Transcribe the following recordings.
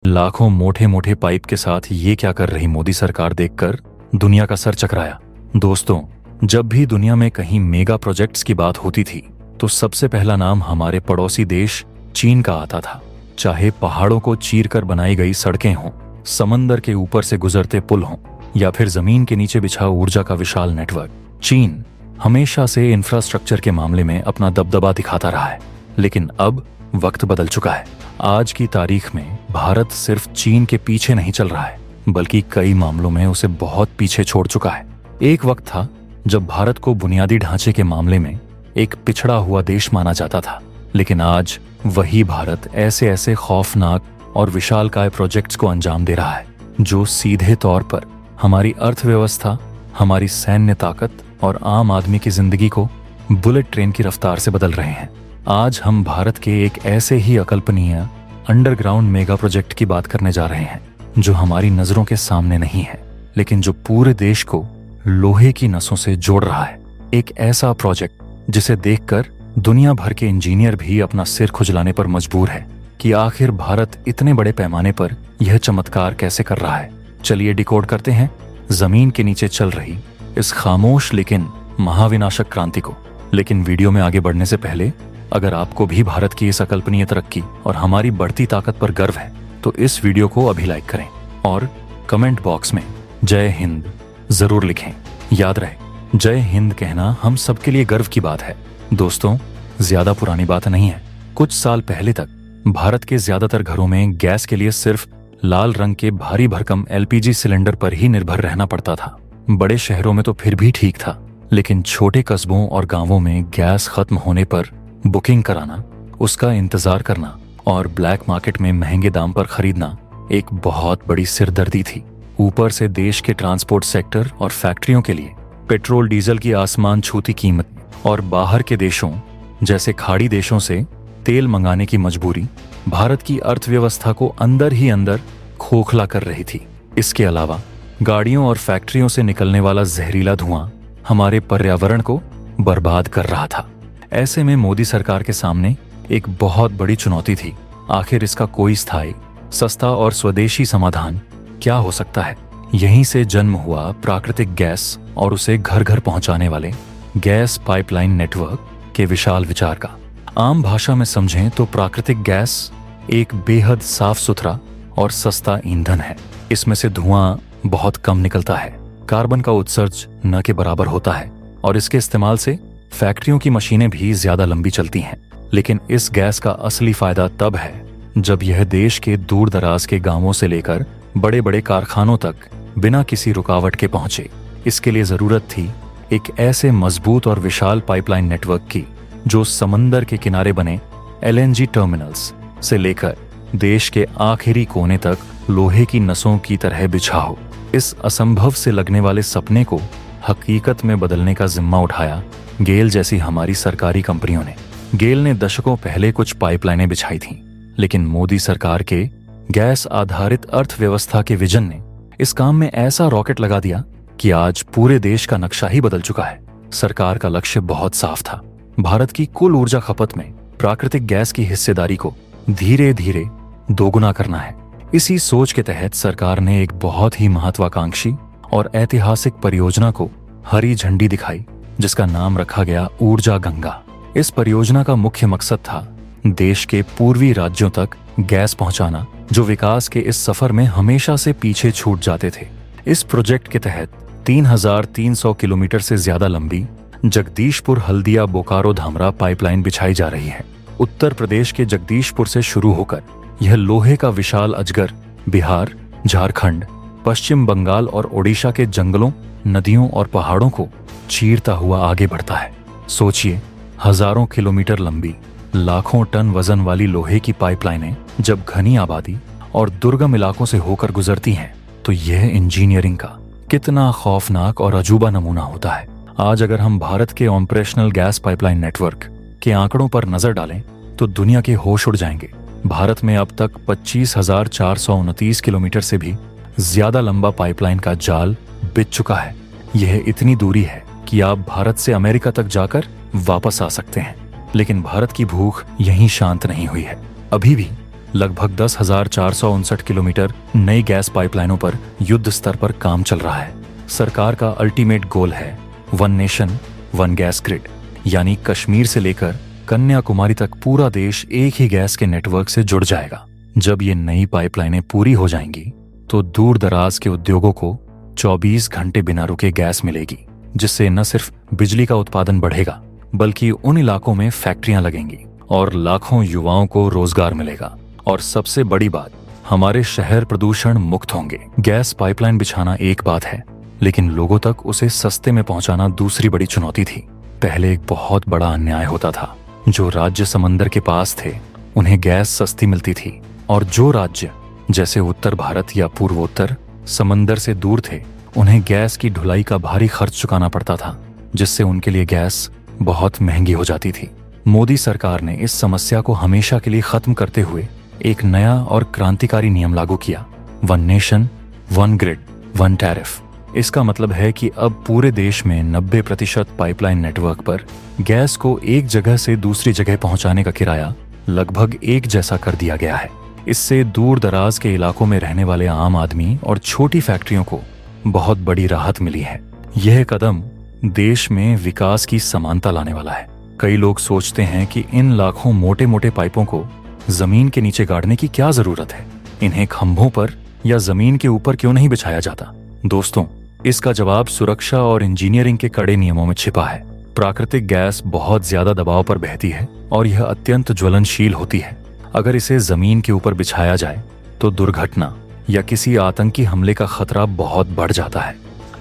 लाखों मोटे मोटे पाइप के साथ ये क्या कर रही मोदी सरकार देखकर दुनिया का सर चकराया। दोस्तों, जब भी दुनिया में कहीं मेगा प्रोजेक्ट्स की बात होती थी तो सबसे पहला नाम हमारे पड़ोसी देश चीन का आता था। चाहे पहाड़ों को चीरकर बनाई गई सड़कें हों, समंदर के ऊपर से गुजरते पुल हों या फिर जमीन के नीचे बिछा ऊर्जा का विशाल नेटवर्क, चीन हमेशा से इंफ्रास्ट्रक्चर के मामले में अपना दबदबा दिखाता रहा है। लेकिन अब वक्त बदल चुका है। आज की तारीख में भारत सिर्फ चीन के पीछे नहीं चल रहा है, बल्कि कई मामलों में उसे बहुत पीछे छोड़ चुका है। एक वक्त था जब भारत को बुनियादी ढांचे के मामले में एक पिछड़ा हुआ देश माना जाता था, लेकिन आज वही भारत ऐसे ऐसे खौफनाक और विशालकाय प्रोजेक्ट्स को अंजाम दे रहा है जो सीधे तौर पर हमारी अर्थव्यवस्था, हमारी सैन्य ताकत और आम आदमी की जिंदगी को बुलेट ट्रेन की रफ्तार से बदल रहे हैं। आज हम भारत के एक ऐसे ही अकल्पनीय अंडरग्राउंड मेगा प्रोजेक्ट की बात करने जा रहे हैं जो हमारी नजरों के सामने नहीं है, लेकिन जो पूरे देश को लोहे की नसों से जोड़ रहा है। एक ऐसा प्रोजेक्ट जिसे देखकर दुनिया भर के इंजीनियर भी अपना सिर खुजलाने पर मजबूर है कि आखिर भारत इतने बड़े पैमाने पर यह चमत्कार कैसे कर रहा है। चलिए डिकोड करते हैं जमीन के नीचे चल रही इस खामोश लेकिन महाविनाशक क्रांति को। लेकिन वीडियो में आगे बढ़ने से पहले, अगर आपको भी भारत की इस अकल्पनीय तरक्की और हमारी बढ़ती ताकत पर गर्व है तो इस वीडियो को अभी लाइक करें और कमेंट बॉक्स में जय हिंद जरूर लिखें। याद रहे, जय हिंद कहना हम सबके लिए गर्व की बात है। दोस्तों, ज्यादा पुरानी बात नहीं है। कुछ साल पहले तक भारत के ज्यादातर घरों में गैस के लिए सिर्फ लाल रंग के भारी भरकम एलपीजी सिलेंडर पर ही निर्भर रहना पड़ता था। बड़े शहरों में तो फिर भी ठीक था, लेकिन छोटे कस्बों और गांवों में गैस खत्म होने पर बुकिंग कराना, उसका इंतजार करना और ब्लैक मार्केट में महंगे दाम पर खरीदना एक बहुत बड़ी सिरदर्दी थी। ऊपर से देश के ट्रांसपोर्ट सेक्टर और फैक्ट्रियों के लिए पेट्रोल डीजल की आसमान छूती कीमत और बाहर के देशों जैसे खाड़ी देशों से तेल मंगाने की मजबूरी भारत की अर्थव्यवस्था को अंदर ही अंदर खोखला कर रही थी। इसके अलावा गाड़ियों और फैक्ट्रियों से निकलने वाला जहरीला धुआं हमारे पर्यावरण को बर्बाद कर रहा था। ऐसे में मोदी सरकार के सामने एक बहुत बड़ी चुनौती थी। आखिर इसका कोई स्थायी, सस्ता और स्वदेशी समाधान क्या हो सकता है? यहीं से जन्म हुआ प्राकृतिक गैस और उसे घर घर पहुंचाने वाले गैस पाइपलाइन नेटवर्क के विशाल विचार का। आम भाषा में समझें तो प्राकृतिक गैस एक बेहद साफ सुथरा और सस्ता ईंधन है। इसमें से धुआं बहुत कम निकलता है, कार्बन का उत्सर्ज न के बराबर होता है और इसके इस्तेमाल से फैक्ट्रियों की मशीनें भी ज्यादा लंबी चलती हैं। लेकिन इस गैस का असली फायदा तब है जब यह देश के दूर दराज के गांवों से लेकर बड़े बड़े कारखानों तक बिना किसी रुकावट के पहुंचे। इसके लिए जरूरत थी एक ऐसे मजबूत और विशाल पाइपलाइन नेटवर्क की जो समंदर के किनारे बने एलएनजी टर्मिनल्स से लेकर देश के आखिरी कोने तक लोहे की नसों की तरह बिछा हो। इस असंभव से लगने वाले सपने को हकीकत में बदलने का जिम्मा उठाया गेल जैसी हमारी सरकारी कंपनियों ने। गेल ने दशकों पहले कुछ पाइपलाइनें बिछाई थीं, लेकिन मोदी सरकार के गैस आधारित अर्थव्यवस्था के विजन ने इस काम में ऐसा रॉकेट लगा दिया कि आज पूरे देश का नक्शा ही बदल चुका है। सरकार का लक्ष्य बहुत साफ था, भारत की कुल ऊर्जा खपत में प्राकृतिक गैस की हिस्सेदारी को धीरे धीरे दोगुना करना है। इसी सोच के तहत सरकार ने एक बहुत ही महत्वाकांक्षी और ऐतिहासिक परियोजना को हरी झंडी दिखाई, जिसका नाम रखा गया ऊर्जा गंगा। इस परियोजना का मुख्य मकसद था देश के पूर्वी राज्यों तक गैस पहुंचाना, जो विकास के इस सफर में हमेशा से पीछे छूट जाते थे। इस प्रोजेक्ट के तहत 3,300 किलोमीटर से ज्यादा लंबी जगदीशपुर हल्दिया बोकारो धामरा पाइपलाइन बिछाई जा रही है। उत्तर प्रदेश के जगदीशपुर से शुरू होकर यह लोहे का विशाल अजगर बिहार, झारखंड, पश्चिम बंगाल और ओडिशा के जंगलों, नदियों और पहाड़ों को चीरता हुआ आगे बढ़ता है। सोचिए, हजारों किलोमीटर लंबी, लाखों टन वजन वाली लोहे की पाइपलाइनें जब घनी आबादी और दुर्गम इलाकों से होकर गुजरती हैं, तो यह इंजीनियरिंग का कितना खौफनाक और अजूबा नमूना होता है। आज अगर हम भारत के ऑपरेशनल गैस पाइपलाइन नेटवर्क के आंकड़ों पर नजर डालें तो दुनिया के होश उड़ जाएंगे। भारत में अब तक 25,429 किलोमीटर से भी ज्यादा लंबा पाइपलाइन का जाल बिछ चुका है। यह इतनी दूरी है कि आप भारत से अमेरिका तक जाकर वापस आ सकते हैं। लेकिन भारत की भूख यहीं शांत नहीं हुई है। अभी भी लगभग 10,459 किलोमीटर नई गैस पाइपलाइनों पर युद्ध स्तर पर काम चल रहा है। सरकार का अल्टीमेट गोल है one nation one gas grid, यानी कश्मीर से लेकर कन्याकुमारी तक पूरा देश एक ही गैस के नेटवर्क से जुड़ जाएगा। जब ये नई पाइपलाइनें पूरी हो जाएंगी तो दूर दराज के उद्योगों को 24 घंटे बिना रुके गैस मिलेगी, जिससे न सिर्फ बिजली का उत्पादन बढ़ेगा बल्कि उन इलाकों में फैक्ट्रियां लगेंगी और लाखों युवाओं को रोजगार मिलेगा। और सबसे बड़ी बात, हमारे शहर प्रदूषण मुक्त होंगे। गैस पाइपलाइन बिछाना एक बात है, लेकिन लोगों तक उसे सस्ते में पहुंचाना दूसरी बड़ी चुनौती थी। पहले एक बहुत बड़ा अन्याय होता था। जो राज्य समंदर के पास थे उन्हें गैस सस्ती मिलती थी, और जो राज्य जैसे उत्तर भारत या पूर्वोत्तर समंदर से दूर थे उन्हें गैस की ढुलाई का भारी खर्च चुकाना पड़ता था, जिससे उनके लिए गैस बहुत महंगी हो जाती थी। मोदी सरकार ने इस समस्या को हमेशा के लिए खत्म करते हुए एक नया और क्रांतिकारी नियम लागू किया, one nation one grid one tariff. इसका मतलब है कि अब पूरे देश में 90% पाइपलाइन नेटवर्क पर गैस को एक जगह से दूसरी जगह पहुंचाने का किराया लगभग एक जैसा कर दिया गया है। इससे दूर दराज के इलाकों में रहने वाले आम आदमी और छोटी फैक्ट्रियों को बहुत बड़ी राहत मिली है। यह कदम देश में विकास की समानता लाने वाला है। कई लोग सोचते हैं कि इन लाखों मोटे मोटे पाइपों को जमीन के नीचे गाड़ने की क्या जरूरत है, इन्हें खंभों पर या जमीन के ऊपर क्यों नहीं बिछाया जाता। दोस्तों, इसका जवाब सुरक्षा और इंजीनियरिंग के कड़े नियमों में छिपा है। प्राकृतिक गैस बहुत ज्यादा दबाव पर बहती है और यह अत्यंत ज्वलनशील होती है। अगर इसे जमीन के ऊपर बिछाया जाए तो दुर्घटना या किसी आतंकी हमले का खतरा बहुत बढ़ जाता है।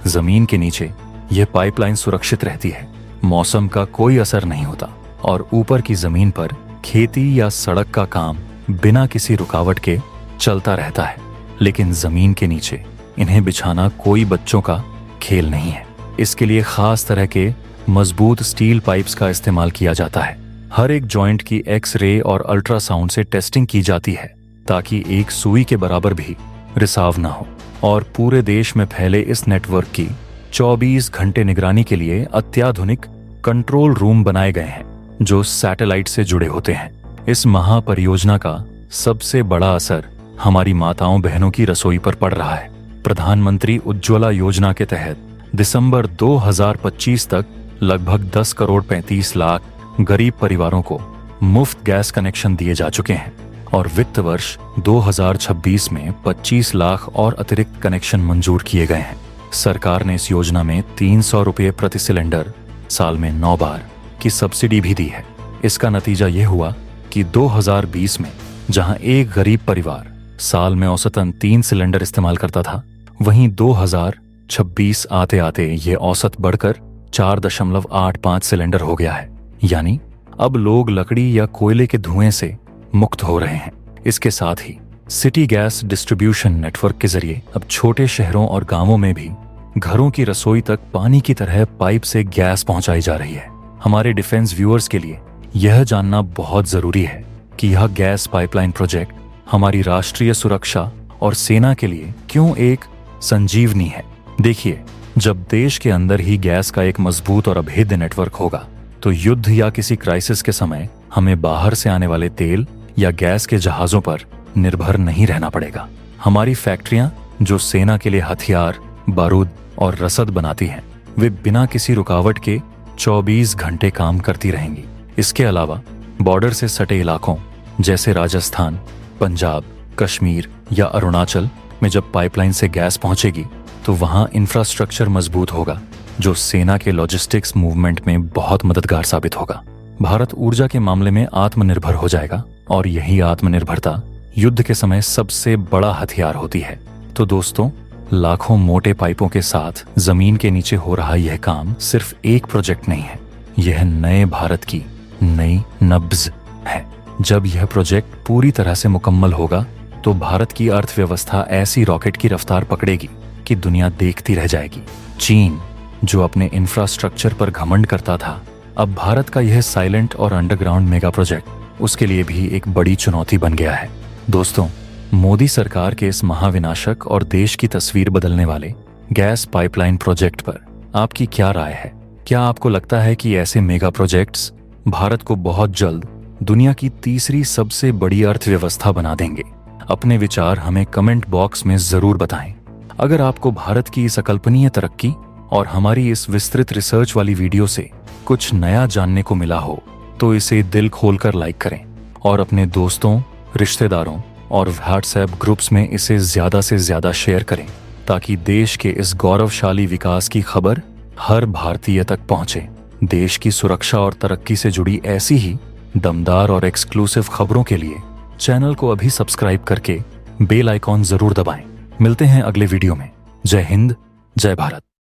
जमीन के नीचे यह पाइपलाइन सुरक्षित रहती है, मौसम का कोई असर नहीं होता और ऊपर की जमीन पर खेती या सड़क का काम बिना किसी रुकावट के चलता रहता है। लेकिन जमीन के नीचे इन्हें बिछाना कोई बच्चों का खेल नहीं है। इसके लिए खास तरह के मजबूत स्टील पाइप्स का इस्तेमाल किया जाता है। हर एक जॉइंट की एक्स-रे और अल्ट्रासाउंड से टेस्टिंग की जाती है ताकि एक सुई के बराबर भी रिसाव न हो। और पूरे देश में फैले इस नेटवर्क की 24 घंटे निगरानी के लिए अत्याधुनिक कंट्रोल रूम बनाए गए हैं जो सैटेलाइट से जुड़े होते हैं। इस महापरियोजना का सबसे बड़ा असर हमारी माताओं बहनों की रसोई पर पड़ रहा है। प्रधानमंत्री उज्ज्वला योजना के तहत दिसंबर 2025 तक लगभग 10 करोड़ 35 लाख गरीब परिवारों को मुफ्त गैस कनेक्शन दिए जा चुके हैं और वित्त वर्ष 2026 में 25 लाख और अतिरिक्त कनेक्शन मंजूर किए गए हैं। सरकार ने इस योजना में 300 रुपये प्रति सिलेंडर साल में 9 बार की सब्सिडी भी दी है। इसका नतीजा ये हुआ कि 2020 में जहां एक गरीब परिवार साल में औसतन 3 सिलेंडर इस्तेमाल करता था, वहीं 2026 आते आते ये औसत बढ़कर 4.85 सिलेंडर हो गया है। यानी अब लोग लकड़ी या कोयले के धुएं से मुक्त हो रहे हैं। इसके साथ ही सिटी गैस डिस्ट्रीब्यूशन नेटवर्क के जरिए अब छोटे शहरों और गांवों में भी घरों की रसोई तक पानी की तरह पाइप से गैस पहुंचाई जा रही है। हमारे डिफेंस व्यूअर्स के लिए यह जानना बहुत जरूरी है कि यह गैस पाइपलाइन प्रोजेक्ट हमारी राष्ट्रीय सुरक्षा और सेना के लिए क्यों एक संजीवनी है। देखिए, जब देश के अंदर ही गैस का एक मजबूत और अभेद्य नेटवर्क होगा तो युद्ध या किसी क्राइसिस के समय हमें बाहर से आने वाले तेल या गैस के जहाजों पर निर्भर नहीं रहना पड़ेगा। हमारी फैक्ट्रियां जो सेना के लिए हथियार, बारूद और रसद बनाती हैं, वे बिना किसी रुकावट के 24 घंटे काम करती रहेंगी। इसके अलावा बॉर्डर से सटे इलाकों जैसे राजस्थान, पंजाब, कश्मीर या अरुणाचल में जब पाइपलाइन से गैस पहुंचेगी तो वहां इंफ्रास्ट्रक्चर मजबूत होगा जो सेना के लॉजिस्टिक्स मूवमेंट में बहुत मददगार साबित होगा। भारत ऊर्जा के मामले में आत्मनिर्भर हो जाएगा और यही आत्मनिर्भरता युद्ध के समय सबसे बड़ा हथियार होती है। तो दोस्तों, लाखों मोटे पाइपों के साथ जमीन के नीचे हो रहा यह काम सिर्फ एक प्रोजेक्ट नहीं है, यह नए भारत की नई नब्ज है। जब यह प्रोजेक्ट पूरी तरह से मुकम्मल होगा तो भारत की अर्थव्यवस्था ऐसी रॉकेट की रफ्तार पकड़ेगी कि दुनिया देखती रह जाएगी। चीन जो अपने इंफ्रास्ट्रक्चर पर घमंड करता था, अब भारत का यह साइलेंट और अंडरग्राउंड मेगा प्रोजेक्ट उसके लिए भी एक बड़ी चुनौती बन गया है। दोस्तों, मोदी सरकार के इस महाविनाशक और देश की तस्वीर बदलने वाले गैस पाइपलाइन प्रोजेक्ट पर आपकी क्या राय है? क्या आपको लगता है कि ऐसे मेगा प्रोजेक्ट्स भारत को बहुत जल्द दुनिया की तीसरी सबसे बड़ी अर्थव्यवस्था बना देंगे। अपने विचार हमें कमेंट बॉक्स में जरूर बताएं। अगर आपको भारत की इस अकल्पनीय तरक्की और हमारी इस विस्तृत रिसर्च वाली वीडियो से कुछ नया जानने को मिला हो तो इसे दिल खोलकर लाइक करें और अपने दोस्तों, रिश्तेदारों और व्हाट्सएप ग्रुप्स में इसे ज्यादा से ज्यादा शेयर करें ताकि देश के इस गौरवशाली विकास की खबर हर भारतीय तक पहुंचे। देश की सुरक्षा और तरक्की से जुड़ी ऐसी ही दमदार और एक्सक्लूसिव खबरों के लिए चैनल को अभी सब्सक्राइब करके बेल आइकॉन जरूर दबाएं। मिलते हैं अगले वीडियो में। जय हिंद, जय भारत।